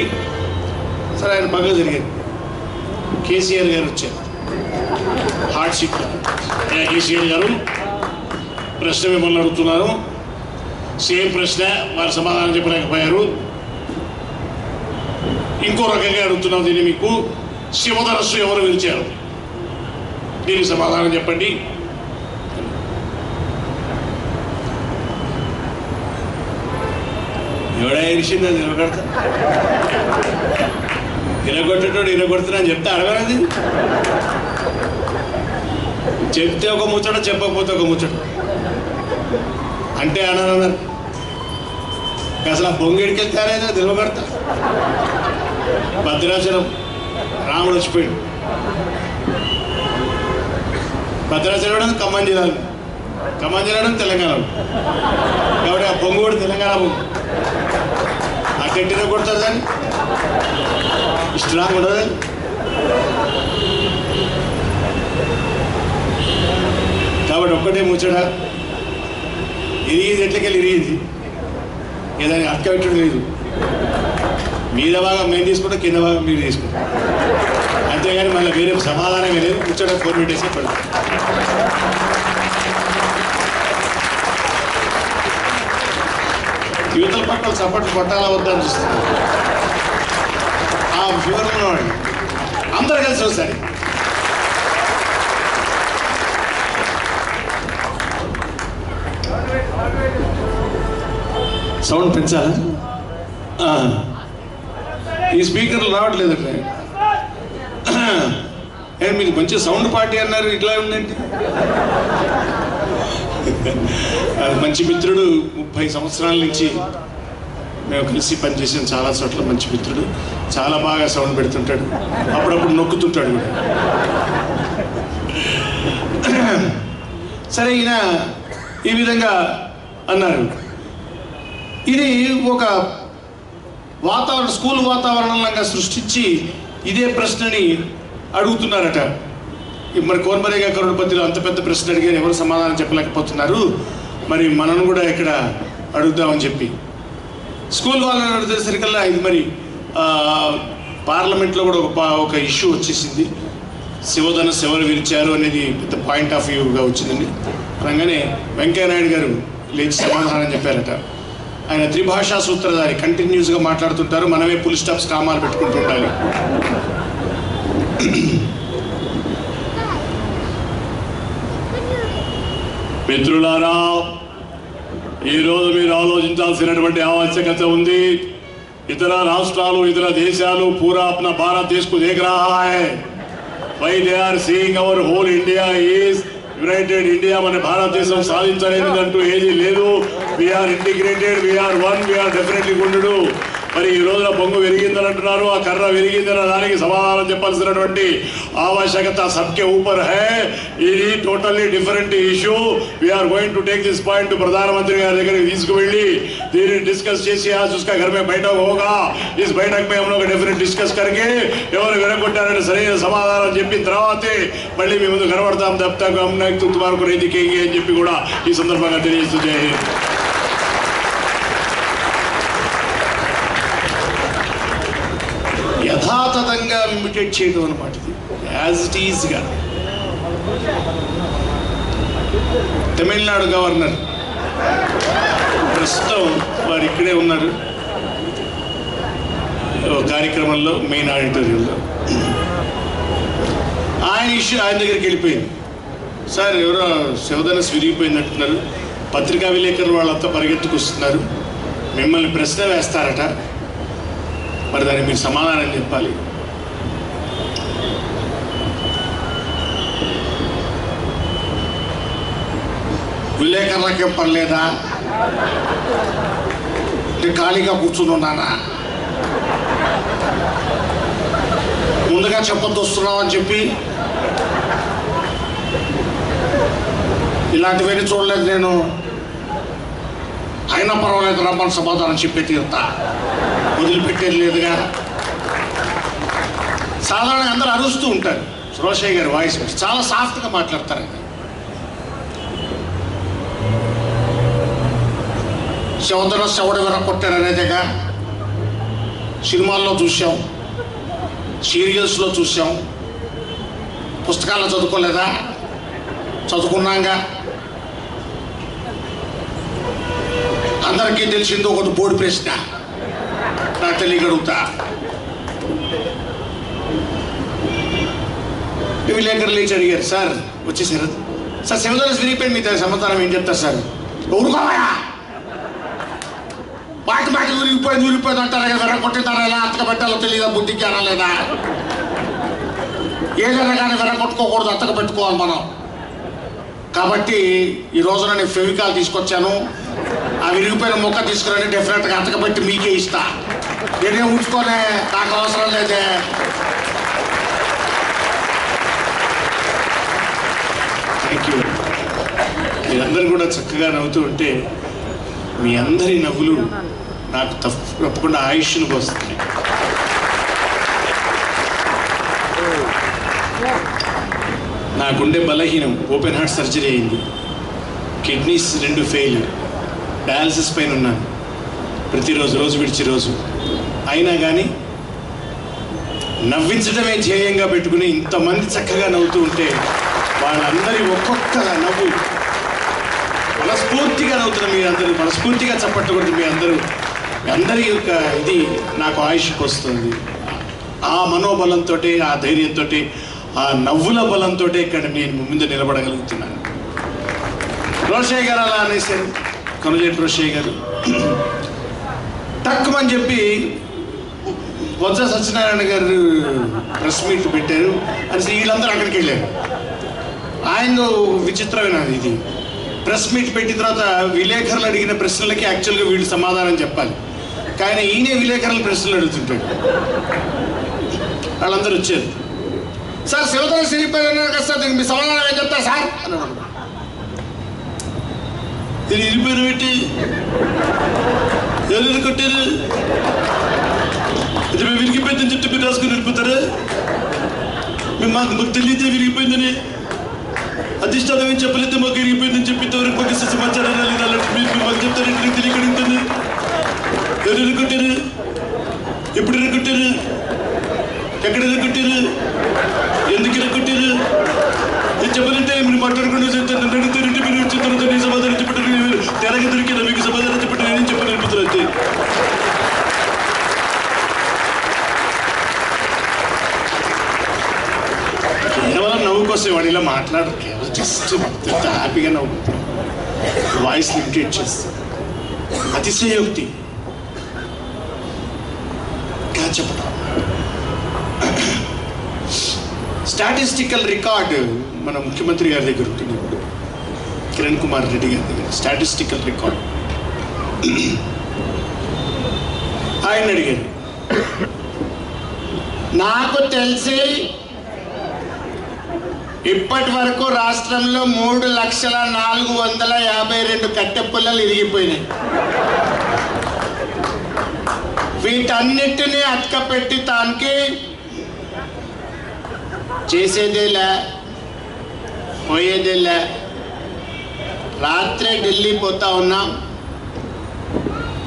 సరే, ఆయన పక్కకు జరిగారు. కేసీఆర్ గారు వచ్చారు హాట్ సీట్లో. కేసీఆర్ గారు, ప్రశ్న మిమ్మల్ని అడుగుతున్నాను. సేమ్ ప్రశ్న, వారు సమాధానం చెప్పలేకపోయారు. ఇంకో రకంగా అడుగుతున్నాం దీన్ని మీకు. శివధనస్సు ఎవరు విరిచారు? దీనికి సమాధానం చెప్పండి. ఎవడా ఇరిచింది? అది నిలబడతా, ఇరగొట్టేటోడు ఇరగొడుతున్నా అని చెప్తే అడగరాది. చెప్తే ఒక ముచ్చట, చెప్పకపోతే ఒక ముచ్చట అంటే అన్నారు. అసలు ఆ బొంగిడికి వెళ్తారేదో నిలబడతా. భద్రాచలం రాముడు వచ్చిపోయాడు. భద్రాచలం ఖమ్మం జిల్లాలో, ఖమ్మం జిల్లా తెలంగాణలో. కాబట్టి ఆ బొంగు కూడా తెలంగాణ బొంగు. ఆ గట్టిగా కొడతారు దాన్ని, స్ట్రాంగ్ ఉండదు. కాబట్టి ఒక్కటే ముచ్చట, ఇరిగింది ఎట్లకెళ్ళి ఇరిగింది, ఏదైనా అక్క పెట్టడం లేదు. మీద భాగం మేము తీసుకుంటాం, కింద భాగం మీరు తీసుకుంటాం, అంతేగాని మళ్ళీ వేరే సమాధానమే లేదు. ముచ్చట ఫోన్ పెట్టేసి పడతాం. యువతల పక్కన సపోర్ట్ కొట్టాలా వద్దని చూస్తున్నారు. ఆ వివరంలో అందరు కలిసి వస్తారు. సౌండ్ పెంచాలా? ఈ స్పీకర్లు రావట్లేదు. మీరు మంచి సౌండ్ పార్టీ అన్నారు, ఇట్లా ఉందండి. అది మంచి మిత్రుడు, 30 సంవత్సరాల నుంచి మేము కలిసి పనిచేసాం చాలా చోట్ల. మంచి మిత్రుడు, చాలా బాగా సౌండ్ పెడుతుంటాడు, అప్పుడప్పుడు నొక్కుతుంటాడు కూడా. సరే, ఈయన ఈ విధంగా అన్నారు. ఇది ఒక వాతావరణం, స్కూల్ వాతావరణంలాగా సృష్టించి ఇదే ప్రశ్నని అడుగుతున్నారట. మరి కోన్మరేగా కరోడ్పతిలో అంత పెద్ద ప్రశ్న అడిగారు, ఎవరు సమాధానం చెప్పలేకపోతున్నారు, మరి మనం కూడా ఇక్కడ అడుగుదామని చెప్పి స్కూల్ వాళ్ళని అడిగేసరికల్లా ఇది మరి పార్లమెంట్లో కూడా ఒక ఇష్యూ వచ్చేసింది. శివధనస్సు ఎవరు విరిచారు అనేది పెద్ద పాయింట్ ఆఫ్ వ్యూగా వచ్చిందండి. అనగానే వెంకయ్యనాయుడు గారు లేచి సమాధానం చెప్పారట. ఆయన త్రిభాషా సూత్రధారి, కంటిన్యూస్గా మాట్లాడుతుంటారు, మనమే ఫుల్ స్టాప్స్ కామాలు పెట్టుకుంటూ ఉండాలి. మిత్రులారా, ఈరోజు మీరు ఆలోచించాల్సినటువంటి ఆవశ్యకత ఉంది. इतर राष्ट्रालू इतर देशालू पूरा अपना भारत देश को देख रहा है. Why they are seeing our whole India is united India. మన భారతదేశం సాధించలేదంటూ ఏది లేదు. We are integrated, we are one, we are definitely good. మరి ఈ రోజున బొంగు విరిగిందని అంటున్నారు. ఆ కర్ర విరిగిందన్న దానికి సమాధానం చెప్పాల్సినటువంటి ఆవశ్యకత సబ్కే ఊపర్ హై. ఇది totally different issue. We are going to take this point ప్రధానమంత్రి గారి దగ్గరికి తీసుకువెళ్ళి దీన్ని డిస్కస్ చేసి आज उसका घर में बैठक होगा. इस बैठक में हम लोग डेफिनेट डिस्कस करके ఎవరు విరగొట్టారని సరైన సమాధానం చెప్పిన తర్వాతే మళ్ళీ మీ ముందు కనబడతాం. तब तक हम तुम्हारे को नहीं दिखेंगे అని చెప్పి కూడా ఈ సందర్భంగా తెలియజేస్తూ జై హింద్. యథాతథంగా ఇమిటేట్ చేయడం అనమాట. ఇది యాజ్ ఇట్ ఈజ్గా. తమిళనాడు గవర్నర్ ప్రస్తుతం వారు ఇక్కడే ఉన్నారు కార్యక్రమంలో, మెయిన్ ఆడిటోరియంలో. ఆయన ఇష్యూ ఆయన దగ్గరికి వెళ్ళిపోయింది. సార్ ఎవరో శివధనస్ విరిగిపోయిందంటున్నారు, పత్రికా విలేకరులు వాళ్ళంతా పరిగెత్తుకొస్తున్నారు, మిమ్మల్ని ప్రశ్న వేస్తారట, మరి దానికి మీరు సమాధానం చెప్పాలి. విలేకరులకేం పర్లేదా, నేను ఖాళీగా కూర్చుని ఉన్నానా, ముందుగా చెప్పొద్దు వస్తున్నావు అని చెప్పి ఇలాంటివన్నీ చూడలేదు నేను, అయినా పర్వాలేదు రమ్మని సమాధానం చెప్పే తీరుతా, వదిలిపెట్టేది లేదుగా. సాధారణంగా అందరూ అరుస్తూ ఉంటారు. రోషయ్య గారి వాయిస్ చాలా సాఫ్ట్గా మాట్లాడతారు. శివధనస్ ఎవడు విరగొట్టారు అనేదిగా సినిమాల్లో చూసాం, సీరియల్స్లో చూసాం, పుస్తకాల్లో చదువుకోలేదా, చదువుకున్నాగా. అందరికీ తెలిసింది ఒకటి బోర్డు ప్రశ్న, నాకు తెలియగలుగుతా. విలేకరులు లేచి అడిగారు, సార్ వచ్చేసారు సార్, శివధనస్ విరిగిపోయింది, మీ సమాధానం ఏం చెప్తారు సార్? ఊరుకోవా, వాటి ఊరిపోయింది అంటారా కదా, విరగొట్టింటారా, ఎలా అత్తక పెట్టాలో తెలియదా, బుద్ధికి అనలేదా? ఏదైనా కానీ విరగొట్టుకోకూడదు, అత్తక పెట్టుకోవాలి మనం. కాబట్టి ఈ రోజున నేను ఫెవికాల్ తీసుకొచ్చాను, ఆ విరిగిపోయిన మొక్క తీసుకురండి, డెఫినెట్గా అత్తక పెట్టి మీకే ఇస్తా, నేనే ఉంచుకోలే, నాకు అవసరం లేదే. Thank you. మీరందరూ కూడా చక్కగా నవ్వుతూ ఉంటే మీ అందరి నవ్వులు నాకు తప్పకుండా ఆయుష్ను పోస్తుంది. నాకుండే బలహీనం, ఓపెన్ హార్ట్ సర్జరీ అయింది, కిడ్నీస్ 2 ఫెయిల్, డయాలసిస్ పైన ఉన్నాను ప్రతిరోజు, రోజు విడిచి రోజు. అయినా కానీ నవ్వించడమే ధ్యేయంగా పెట్టుకుని ఇంతమంది చక్కగా నవ్వుతూ ఉంటే వాళ్ళందరి ఒక్కొక్క నవ్వు మనస్ఫూర్తిగా నవ్వుతున్న మీరందరూ, మనస్ఫూర్తిగా చప్పట్లు కొడుతున్న మీ అందరి యొక్క ఇది నాకు ఆయుష్కి వస్తుంది. ఆ మనోబలంతో, ఆ ధైర్యంతో, ఆ నవ్వుల బలంతో ఇక్కడ నేను ముందు నిలబడగలుగుతున్నాను. రోషయ్య గారు అలా అనేసారు, కొనజేటి రోషయ్య గారు తక్కువని చెప్పి బొత్స సత్యనారాయణ గారు ప్రెస్ మీట్ పెట్టారు అని వీళ్ళందరూ అక్కడికి వెళ్ళారు. ఆయన విచిత్రమైన ఇది, ప్రెస్ మీట్ పెట్టిన తర్వాత విలేకరులు అడిగిన ప్రశ్నలకి యాక్చువల్గా వీళ్ళు సమాధానం చెప్పాలి, కానీ ఈయనే విలేకరుల ప్రశ్నలు అడుగుతుంటాడు. వాళ్ళందరూ వచ్చారు, సార్ శివధనస్ విరిగిపోయినారు కదా సార్, దీనికి మీ సమాధానం ఏం చెప్తారు సార్ అన్నాడు. ఇది విరిగిపోయిన పెట్టి ఎవరు కొట్టారు, ఇది మేము విరిగిపోయిందని చెప్తే మీరు రాసుకుని వెళ్ళిపోతారా? మాకు తెలియదే విరిగిపోయిందని, అధిష్టానం ఏం చెప్పలేదు, మాకు విరిగిపోయిందని చెప్పి ఇంతవరకు మాకు సమాచారం రాలేదు. అలాంటి మీరు మాకు చెప్తారంటే తెలియకడుగుతుంది. ఎవరు కొట్టారు, ఎప్పుడు ఎరగొట్టారు, ఎక్కడ ఎరగొట్టారు, ఎందుకు ఎరగొట్టారు చెప్పాలంటే మీరు మాట్లాడుకుంటూ చెప్తాను. అడుగుతారంటే మీరు వచ్చిన తర్వాత నేను సమాధానం చెప్పండి, తెరగ దొరికినా మీకు సమాధానం చెప్పండి, నేనేం చెప్పని అనిపిస్తారు అంతే. కేవలం నవ్వు కోసం వాడు ఇలా మాట్లాడరు, కేవలం జస్ట్ హ్యాపీగా నవ్వుకుంటారు, వాయిస్ లిమిటేట్ చేస్తారు. అతిశయోక్తి. చెప్పడం. స్టాటిస్టికల్ రికార్డు మన ముఖ్యమంత్రి గారి దగ్గర ఉంటుంది ఇప్పుడు, కిరణ్ కుమార్ రెడ్డి గారి దగ్గర స్టాటిస్టికల్ రికార్డ్. ఆయన అడిగారు, నాకు తెలిసి ఇప్పటి వరకు రాష్ట్రంలో 3,452,000 కట్టె పుల్లలు ఇరిగిపోయినాయి. వీటన్నిటినీ అతకపెట్టి తానికి చేసేదేలే పోయేదేలే. రాత్రే ఢిల్లీ పోతా ఉన్నాం,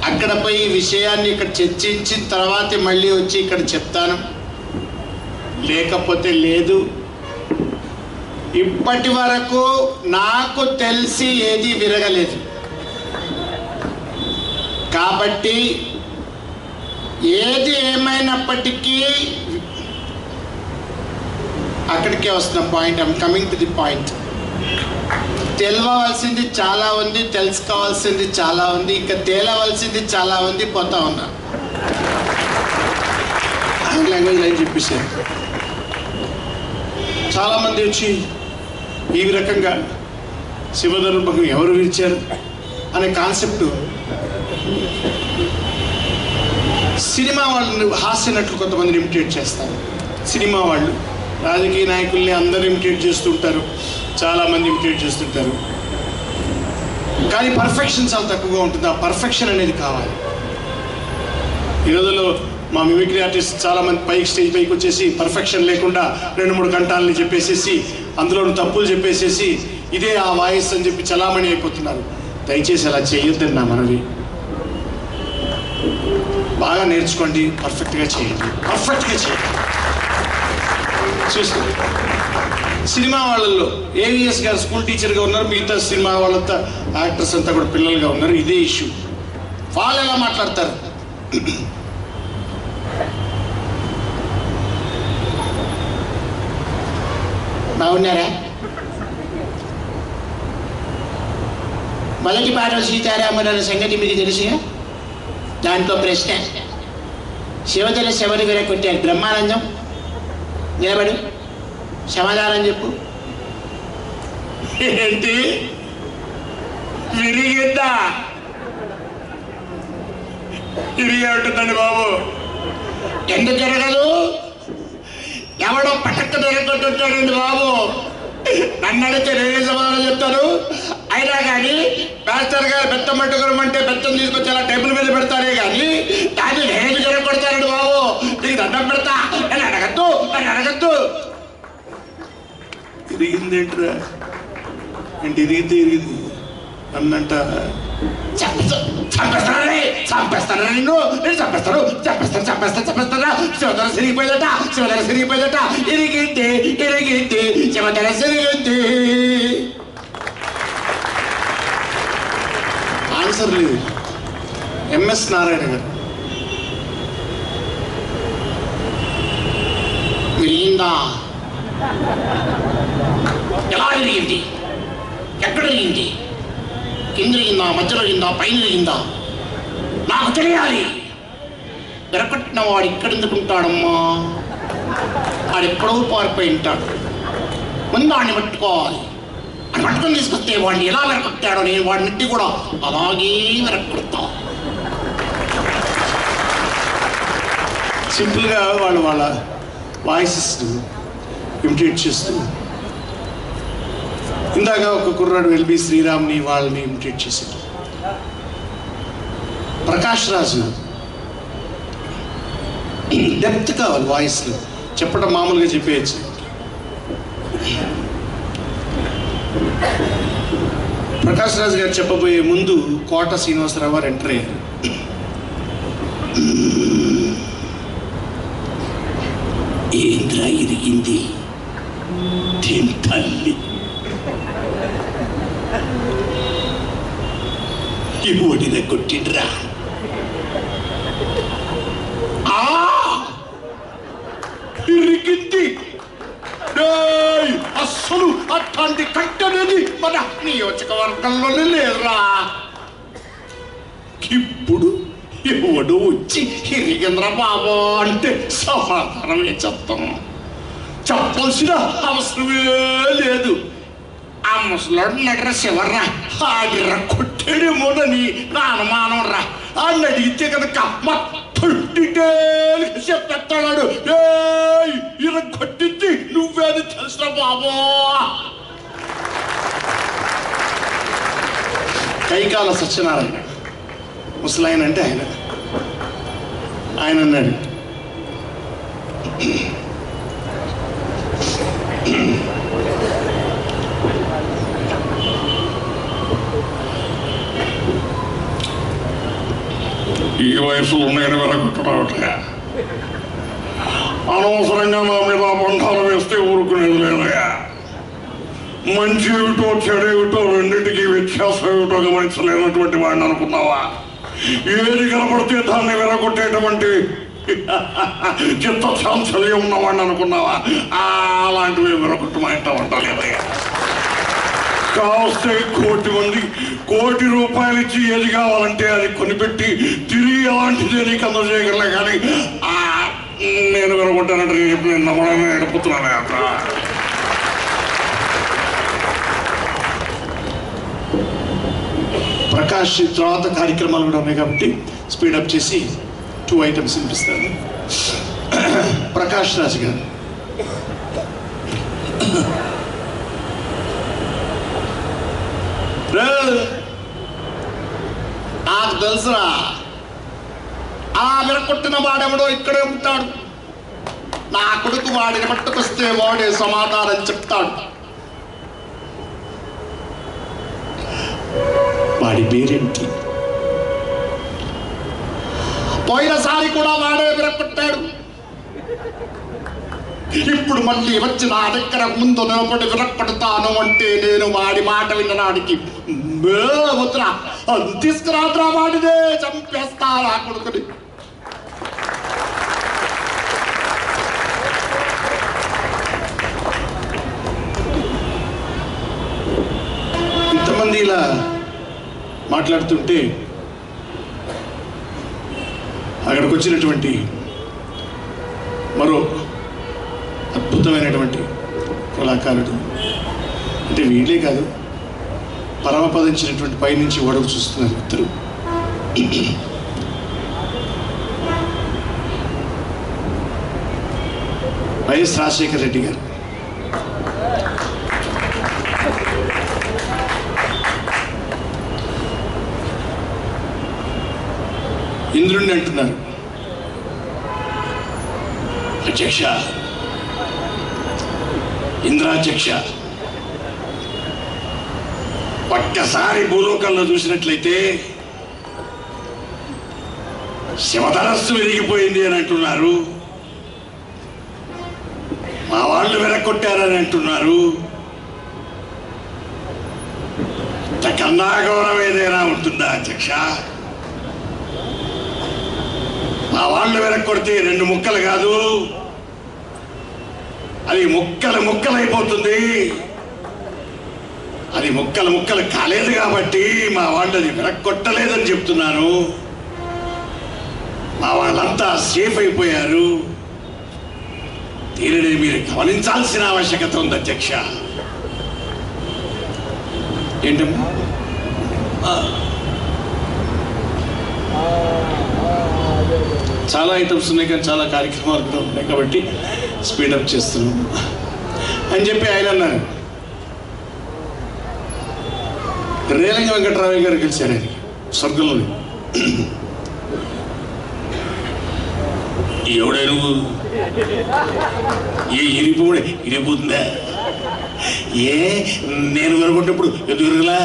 అక్కడ పోయి ఈ విషయాన్ని ఇక్కడ చర్చించిన తర్వాత మళ్ళీ వచ్చి ఇక్కడ చెప్తాను, లేకపోతే లేదు. ఇప్పటి వరకు నాకు తెలిసి ఏది విరగలేదు. కాబట్టి ఏది ఏమైనప్పటికీ అక్కడికే వస్తున్న point. I'm coming to the point. తెలవవలసింది చాలా ఉంది, తెలుసుకోవాల్సింది చాలా ఉంది, ఇంకా తేలవలసింది చాలా ఉంది. పోతా ఉన్నా లాంగ్వేజ్ అని చెప్పేశారు. చాలామంది వచ్చి ఈ రకంగా శివధర్మం ఎవరు విరిచారు అనే కాన్సెప్ట్ సినిమా వాళ్ళని హాస్య నటులు కొంతమందిని ఇమిటేట్ చేస్తారు. సినిమా వాళ్ళు రాజకీయ నాయకుల్ని అందరూ ఇమిటేట్ చేస్తుంటారు, చాలామంది ఇమిటేట్ చేస్తుంటారు. కానీ పర్ఫెక్షన్ చాలా తక్కువగా ఉంటుంది. ఆ పర్ఫెక్షన్ అనేది కావాలి. ఈ రోజుల్లో మా మిమిక్రీ ఆర్టిస్ట్ చాలామంది స్టేజ్ పైకి వచ్చేసి పర్ఫెక్షన్ లేకుండా 2-3 గంటలని చెప్పేసేసి అందులో తప్పులు చెప్పేసేసి ఇదే ఆ వాయిస్ అని చెప్పి చలామణి అయిపోతున్నారు. దయచేసి అలా చేయొద్దని నా మనవి. బాగా నేర్చుకోండి, పర్ఫెక్ట్గా చేయండి, పర్ఫెక్ట్గా చేయండి. చూస్తుంది సినిమా వాళ్ళల్లో ఏవిఎస్ గారు స్కూల్ టీచర్గా ఉన్నారు, మిగతా సినిమా వాళ్ళంతా యాక్టర్స్ అంతా కూడా పిల్లలుగా ఉన్నారు. ఇదే ఇష్యూ. వాళ్ళు ఎలా మాట్లాడతారు? బాగున్నారా? మొదటి పాఠం సీతారాముల సంగతి మీకు తెలుసుగా. దాంట్లో ప్రశ్న, శివతల శబరి విరగొట్టారు బ్రహ్మానందం, నిలబడు సమాధానం చెప్పు. ఏంటి విరిగిందా? విరిగే ఉంటుందండి బాబు. ఎందుకు జరగదు? ఎవడో పటక్క జరగొట్టుంటాడండి బాబు. నన్ను అడిగితే నేనే సమాధానం చెప్తాను. అయినా కానీ మాస్టర్ గారు బెత్తం పట్టుకోమంటే బెత్తం తీసుకొచ్చి అలా టేబుల్ మీద పెడతారే కానీ దాన్ని నేనే జరగొడతానండి బాబు. నీకు దండం పెడతా, నన్ను అడగద్దు, నన్ను అడగద్దు. ఇరిగిందేంట్రా అంటే ఇరిగితే ఇరిగింది అన్నంట. చంపేస్తాను నిన్ను, నేను చంపేస్తాను. శివధర సిరిగిపోయిందట, శివధర సిరిగిపోయిందట. ఇరిగింది శివధర సిరిగింది. ఆన్సర్ లేదు. ఎంఎస్ నారాయణ గారు విరిగిందా? ఎలా విరిగింది? ఎక్కడ విరిగింది? కింద విరిగిందా, మధ్యలో విరిగిందా, పైన విరిగిందా? నాకు తెలియాలి. విరగొట్టిన వాడు ఇక్కడ ఎందుకుంటాడమ్మా? వాడు ఎక్కడో పారిపోయి ఉంటాడు. ముందు వాడిని పట్టుకోవాలి. అని పట్టుకొని తీసుకొస్తే వాడిని ఎలా విరగొట్టాడో నేను వాడిని కూడా అలాగే విరగొడతా. సింపుల్గా వాళ్ళు వాళ్ళ వాయిసెస్ ఇమిటేట్ చేస్తూ, ఇందాక ఒక కుర్రాడు ఎల్బి శ్రీరామ్ని వాళ్ళని ఇమిటేట్ చేశారు. ప్రకాష్ రాజు డెప్త్ కావాలి వాయిస్లో, చెప్పడం మామూలుగా చెప్పేయచ్చు. ప్రకాష్ రాజు గారు చెప్పబోయే ముందు కోట శ్రీనివాసరావు గారు ఎంటర్ అయ్యారు. ఏంద్ర ఇరిగింది తల్లి, ఓడిన కొట్టిండ్రా. ఇరిగింది. అస్సలు అట్లాంటి కట్టనేది మన నియోజకవర్గంలోనే లేదురా. ఇప్పుడు ఎవడు వచ్చి ఇరిగింద్ర బాబు అంటే సమాధానమే చెప్తాను. చెప్పాల్సిన అవసరమే లేదు. ఆ ముసలాడు నగర శివర్రా ఆడిర కొట్టాడేమోనని నా అనుమానం రా. అని అడిగితే కనుక మొత్తం డీటెయిల్గా చెప్పేస్తాడు. ఇర కొట్టింది నువ్వేని తెలుసురా బాబు. కైకాల సత్యనారాయణ ముసలాయన అంటే ఆయన అన్నాడు, ఈ వయసులో నేను వెనకొట్టున్నావుగా, అనవసరంగా నా మీద బంధాలు వేస్తే ఊరుకునేది లేదయా. మంచి ఏమిటో చెడేమిటో రెండింటికి వ్యత్యాసం ఏమిటో గమనించలేనటువంటి వాడిని అనుకున్నావా? ఏది కనపడితే దాన్ని వెనకొట్టేటువంటి చిత్తచాంచల్యం ఉన్నవాడిని అనుకున్నావా? అలాంటివి వెనకొట్టమంటాలేదయ్యా. కావస్తే 1,000,000 మంది ₹1,00,000 ఇచ్చి ఏది కావాలంటే అది కొనిపెట్టి తిరిగి అలాంటిదే నీకు అందజేయగలే. కానీ నేను వెనకొట్టానంటే నేను నమ్మడాన్ని నడుపుతున్నాను అక్కడ. ప్రకాష్ తర్వాత కార్యక్రమాలు కూడా ఉన్నాయి కాబట్టి స్పీడప్ చేసి 2 ఐటమ్స్ వినిపిస్తాను. ప్రకాష్ రాజ్ గారు. నాకు తెలుసురా, ఆ వెనకొట్టిన వాడెవడో ఇక్కడే ఉంటాడు. నా కొడుకు వాడిని పట్టుకొస్తే వాడే సమాధానం చెప్తాడు. వాడి పేరేంటి? పోయినసారి కూడా వాడే విరగొట్టాడు. ఇప్పుడు మళ్ళీ వచ్చి నా దగ్గర ముందు నిలబడి విరగొడతాను అంటే నేను వాడి మాట వినడానికి వద్దురా, తీసుకురాదురా, వాడినే చంపేస్తా నా కొడుకుని. ఇంతమంది ఇలా మాట్లాడుతుంటే అక్కడికి వచ్చినటువంటి మరో అద్భుతమైనటువంటి కళాకారుడు అంటే వీళ్ళే కాదు, పరమపదించినటువంటి పైనుంచి ఒడవు చూస్తున్నారు ఇద్దరు. వైఎస్ రాజశేఖర రెడ్డి గారు. ఇంద్రుణ్ణి అంటున్నారు, అధ్యక్ష, ఇంద్రాధ్యక్ష, ఒక్కసారి భూలోకంలో చూసినట్లయితే శివధనస్సు విరిగిపోయింది అని అంటున్నారు, మా వాళ్ళు వెనక్కొట్టారని అంటున్నారు. ఇంతకన్నా గౌరవం ఏదైనా ఉంటుందా అధ్యక్ష? మా వాళ్ళు వెనక్కొడితే 2 ముక్కలు కాదు, అది ముక్కలు ముక్కలైపోతుంది. అది ముక్కలు ముక్కలు కాలేదు కాబట్టి మా వాళ్ళు అది వెనక్కొట్టలేదని చెప్తున్నాను. మా వాళ్ళంతా సేఫ్ అయిపోయారు. దీనిని మీరు గమనించాల్సిన ఆవశ్యకత ఉంది అధ్యక్ష. ఏంటమ్మా? చాలా ఐటమ్స్ ఉన్నాయి కానీ చాలా కార్యక్రమాలు కూడా ఉన్నాయి కాబట్టి స్పీడప్ చేస్తున్నాం అని చెప్పి ఆయన అన్నారు. రేలంగి వెంకటరామయ్య గారు గెలిచారు ఆయనకి స్వర్గంలోని. ఎవడే నువ్వు? ఏ ఇరిగిపోతుందా? ఏ నేను విరగొట్టినప్పుడు ఎదురులా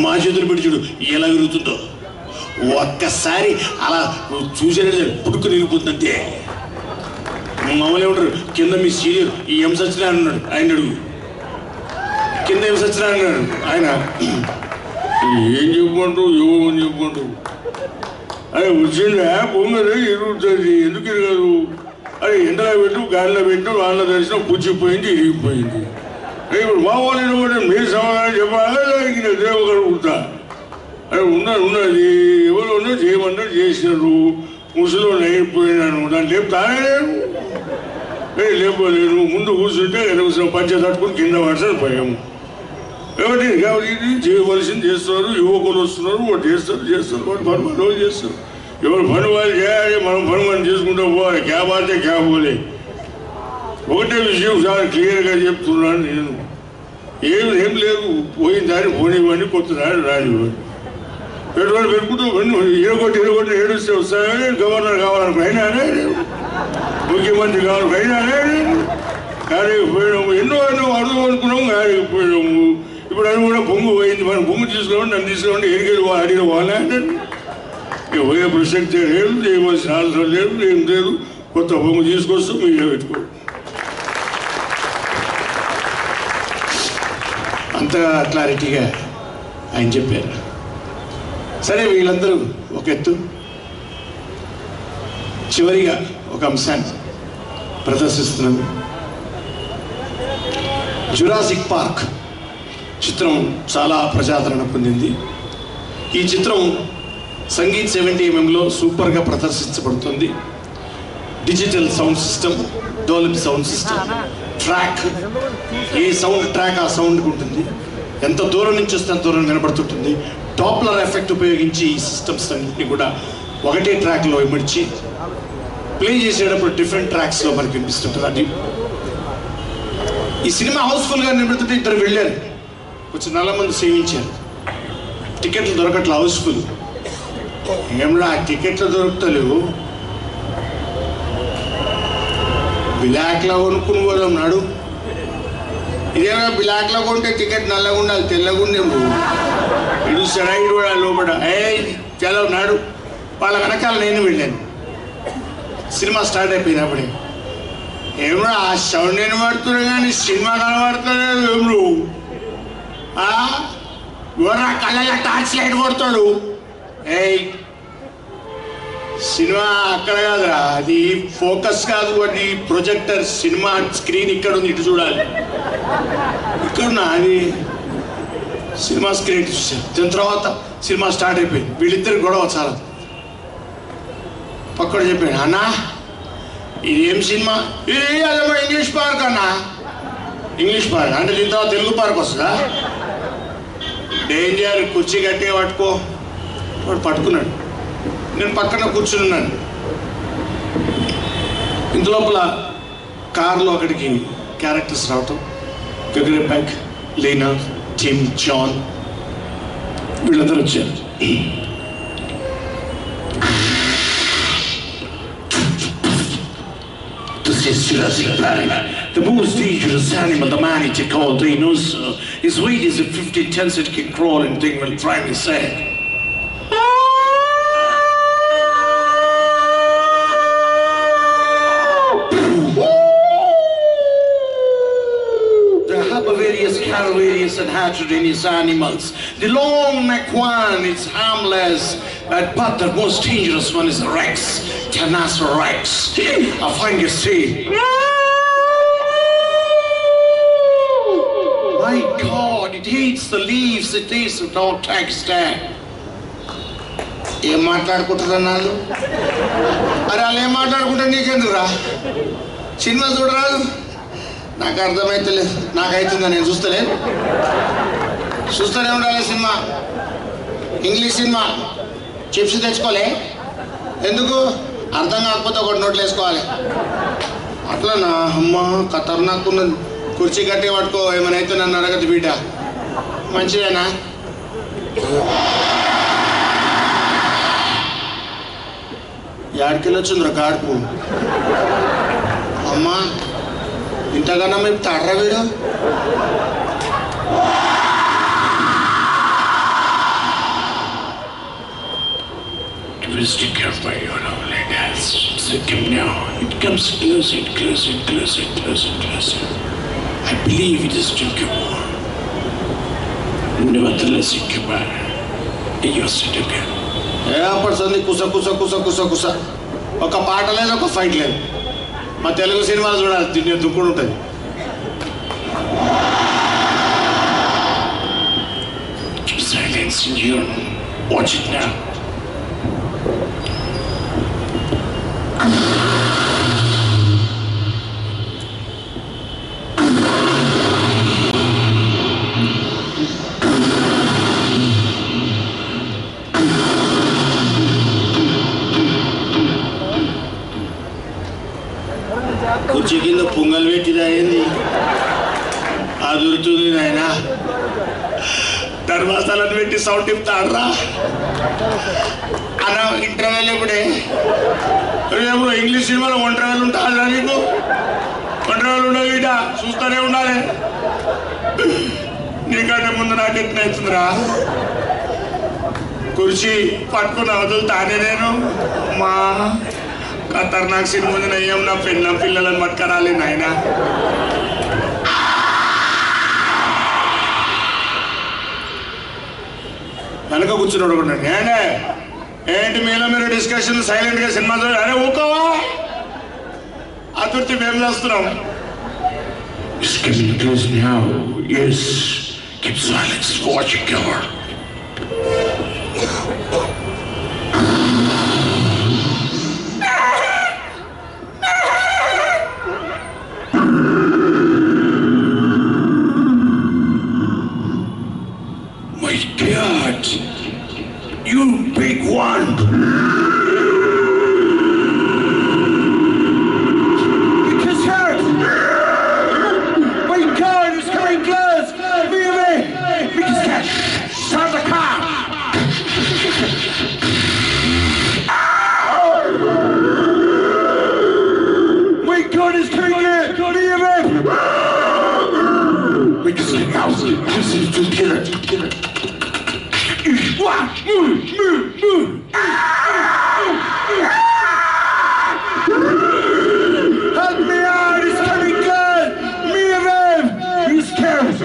మా చేతులు పెట్టి చూడు ఎలా విరుగుతుందో. ఒక్కసారి అలా చూసేటట్టు పుట్టుకుని విరిగిపోతుందంటే. మామూలు ఏమంటారు, కింద మీ సీనియర్ ఈ ఎం సత్యనారాయణ ఉన్నాడు, ఆయన అడుగు. కింద ఎం సత్యనారాయణ ఉన్నాడు, ఆయన ఏం చెప్పుకుంటావు, యోగమని చెప్పుకుంటావు. అరే వచ్చిందా పొంగరు ఇరుగుతుంది, ఎందుకు ఇరగదు? అరే ఎండలో పెట్టు, గాలిలో పెట్టు, వాళ్ళ దర్శనం పుచ్చిపోయింది, ఇరిగిపోయింది. ఇప్పుడు మా వాళ్ళు మీరు సమాధానం చెప్పాలి, దేవగలుగుతా. అరే ఉన్నది ఎవరు ఉన్నా చేయమన్నారు చేసినారు, ముసలో అయిపోయినాను, దాన్ని లేపుతానే లేపలేను. ముందు కూర్చుంటే పంచ తట్టుకుని కింద పడతాను పోయాము. కాబట్టి చేయవలసింది చేస్తున్నారు, యువకులు వస్తున్నారు, వాడు చేస్తారు వాడు పని రోజు చేస్తారు. ఎవరు పని వాళ్ళు చేయాలి, మనం పని మనం చేసుకుంటూ పోవాలి. క్యాబ్ అంటే క్యాబ్ పోలే. ఒకటే విషయం చాలా క్లియర్గా చెప్తున్నాను నేను, ఏం లేదు, పోయిన దాన్ని పోనివ్వండి, కొత్త దాన్ని రానివ్వండి. పెట్టుబడి పెట్టుకుంటూ ఏడగొట్టి ఏడుస్తే వస్తాయని గవర్నర్ కావాలనుకో అయినానే, ముఖ్యమంత్రి కావాలనుకో అయినానే, కాలేకపోయినాము. ఎన్నో అర్థం అనుకున్నాము, కాలేకపోయినాము. ఇప్పుడు అది కూడా పొంగు పోయింది, మనం పొంగు తీసుకోండి, నన్ను తీసుకోండి, ఎరిగేది అడిగిన వాళ్ళని పోయే ప్రసక్తే లేదు, చేయవలసిన అవసరం లేదు, ఏం లేదు. కొత్త పొంగు తీసుకొస్తూ మీరే పెట్టుకోండి. అంత క్లారిటీగా ఆయన చెప్పారు. సరే, వీళ్ళందరూ ఒక ఎత్తు. చివరిగా ఒక అంశాన్ని ప్రదర్శిస్తున్నాము. జురాసిక్ పార్క్ చిత్రం చాలా ప్రజాదరణ పొందింది. ఈ చిత్రం సంగీత్ 70mm సూపర్గా ప్రదర్శించబడుతుంది. Digital sound system, Dolby sound system, track, ఏ సౌండ్ ట్రాక్ ఆ సౌండ్కి ఉంటుంది. ఎంత దూరం నుంచి వస్తే అంత దూరం కనబడుతుంటుంది. డాప్లర్ ఎఫెక్ట్ ఉపయోగించి ఈ సిస్టమ్స్ అన్నింటినీ కూడా ఒకటే ట్రాక్లో ఇమర్చి ప్లే చేసేటప్పుడు డిఫరెంట్ ట్రాక్స్లో మనకి వినిపిస్తుంటుంది. అది ఈ సినిమా హౌస్ఫుల్గా నిలబడుతుంటే ఇద్దరు వెళ్ళారు, కొంచెం 40 మంది సేవించారు. టికెట్లు దొరకట్ల, హౌస్ఫుల్. ఏమన్నా టికెట్లు దొరుకుతలేవు, బ్లాక్లో కొనుక్కుని పోదాం నాడు. ఇదేమో బ్లాక్లో కొంటే టికెట్ నల్లగా ఉండాలి, తెల్లగా ఉండేము. ఇడు సరైడ్ కూడా లోపల చలో నాడు. వాళ్ళ వెనకాల నేను వెళ్ళాను. సినిమా స్టార్ట్ అయిపోయినప్పుడే ఏమన్నా ఆ సౌండ్ నేను పడుతున్నా కానీ సినిమా కనబడతలేదు. ఏమరు ఎవరా కళ్ళ టార్చ్ లైట్ కొడతాడు. సినిమా అక్కడ కాదురా, అది ఫోకస్ కాదు, అది ప్రొజెక్టర్. సినిమా స్క్రీన్ ఇక్కడ ఉంది, ఇటు చూడాలి. ఇక్కడున్నా అది సినిమా స్క్రీన్ చూసారు. దాని తర్వాత సినిమా స్టార్ట్ అయిపోయింది. వీళ్ళిద్దరు గొడవ చాలా. పక్కన చెప్పాడు, అన్నా ఇదేం సినిమా? ఇది అదేమో ఇంగ్లీష్ పార్క్ అన్నా. ఇంగ్లీష్ పార్క్ అంటే దీని తర్వాత తెలుగు పార్క్ వస్తుందా? డేంజర్, కుర్చీ గట్టిగా పట్టుకో. వాడు పట్టుకున్నాడు, నేను పక్కన కూర్చున్నాను. ఇంతలోపల కారులో అక్కడికి క్యారెక్టర్స్ రావటం. గగరే బ్యాక్, లేనా, టిమ్, జాన్ వీళ్ళందరూ వచ్చారు. This is Jurassic Park, the most dangerous animal the humanity called dinosaur. His weight is 50 tons, it can crawl and thing will try me say. Various Calvarius and heterogeneous animals. The long neck one is harmless, but the most dangerous one is the Rex, Tyrannosaurus Rex. A fungus tree. My God, it hates the leaves, it eats the dog tags there. ఏం మాట్లాడుకుంటున్నాను? అరే వాళ్ళు ఏం మాట్లాడుకుంటా నీకెందుకురా? Cinema చూడరాదు? నాకు అర్థమైతలేదు, నాకైతుందా, నేను చూస్తలేదు. చూస్తూనే ఉండాలి సినిమా. English cinema. చిప్స్ తెచ్చుకోలే ఎందుకు? అర్థం కాకపోతే ఒకటి నోట్లు వేసుకోవాలి. అట్లనా? అమ్మ ఖతర్నాక్కున్నది. కుర్చీ కట్టి పట్టుకో, ఏమైనా అయితే నన్ను అడగదు బీట. మంచిదేనా? యాడికెళ్ళి వచ్చిందిరా గాడుపు? అమ్మా ఇంతకన్నా మేము తాడ్రా వీడు. Take care of my loneliness. Take him now. It comes closer, closer, closer, closer, closer. I believe it is still Kumar. Nevertheless, Kumar, you're still again. పడుతుంది కుస కుస కుస కుస కుస. ఒక పాట లేదు, ఒక ఫైట్ లేదు. మా తెలుగు సినిమాలు చూడాలి, తినే దుక్కుడు ఉంటుంది. Silence in your Watch it now. కుర్చీ కింద పొంగల్ పెట్టిదా ఏంది అదురుతుంది నాయన ధర్మాసాలను పెట్టి సౌండ్ ఇస్తాడరా అన్న ఇంటర్వెల్ ఇప్పుడే రేపు ఇంగ్లీష్ సినిమాలో ఒంటరివేలు ఉంటారా నీకు? ఒంటరివేలు ఉండవు ఇట చూస్తూనే ఉండాలి. నీకంటే ముందు నాకు ఎట్లా అవుతుందిరా? కుర్చీ పట్టుకుని వదులుతానే నేను మా ఖతర్నాక్ సినిమా ముందు నయ్యం నా పిల్లలను పట్టుకరాలి నాయన. వెనక కూర్చున్నాడు కూడా నేనే ఏంటి మీలో మీరు డిస్కషన్ సైలెంట్ గా సినిమా చూడాలి. అరే ఊకోవా అతృప్తి మేము చేస్తున్నాం. My God, you big one. Because hurt. My God, it's coming close. Be away. Because catch. Start the car. My God, it's coming near. Be away. Because kill it. Move. Help me out, it's coming good. Me and him, he's scared.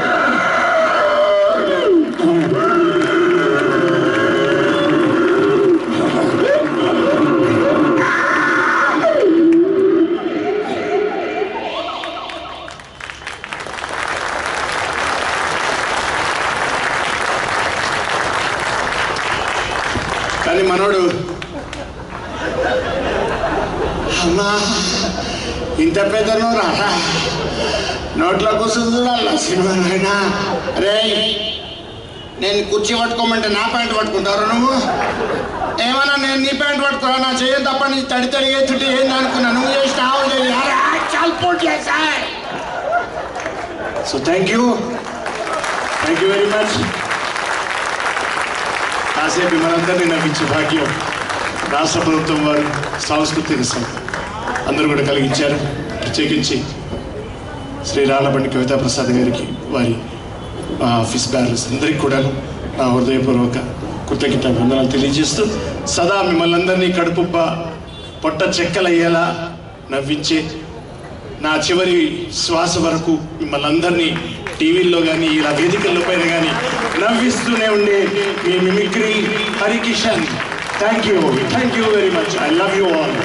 కానీ మనోడు అమ్మా ఇంత పెద్దను రారా నోట్లో కూర్చుని చూడాల cinema అయినా. రే నేను కుర్చీ పట్టుకోమంటే నా ప్యాంట్ పట్టుకుంటారు నువ్వు ఏమన్నా? నేను నీ ప్యాంట్ పట్టుకురా నా చేయని తప్ప నీ తడి చుట్టూ ఏంది అనుకున్నా. నువ్వు చేసిన ఆవు చేసా. So thank you very much. కాసేపు మనందరినీ నవ్వించే భాగ్యం రాష్ట్ర ప్రభుత్వం వారు సాంస్కృతిక సంస్థ అందరూ కూడా కలిగించారు. ప్రత్యేకించి శ్రీ రాళ్లబండి కవితా ప్రసాద్ గారికి వారి ఆఫీస్ బ్యారర్స్ అందరికీ కూడా నా హృదయపూర్వక కృతజ్ఞత వందనాలు తెలియజేస్తూ సదా మిమ్మల్ని అందరినీ కడుపు పొట్ట చెక్కలయ్యేలా నవ్వించే నా చివరి శ్వాస వరకు మిమ్మల్ని అందరినీ టీవీల్లో కానీ ఇలా వేదికల్లో పైన కానీ నవ్విస్తూనే ఉండే మీ mimicry Harikishan. Thank you very much. I love you all.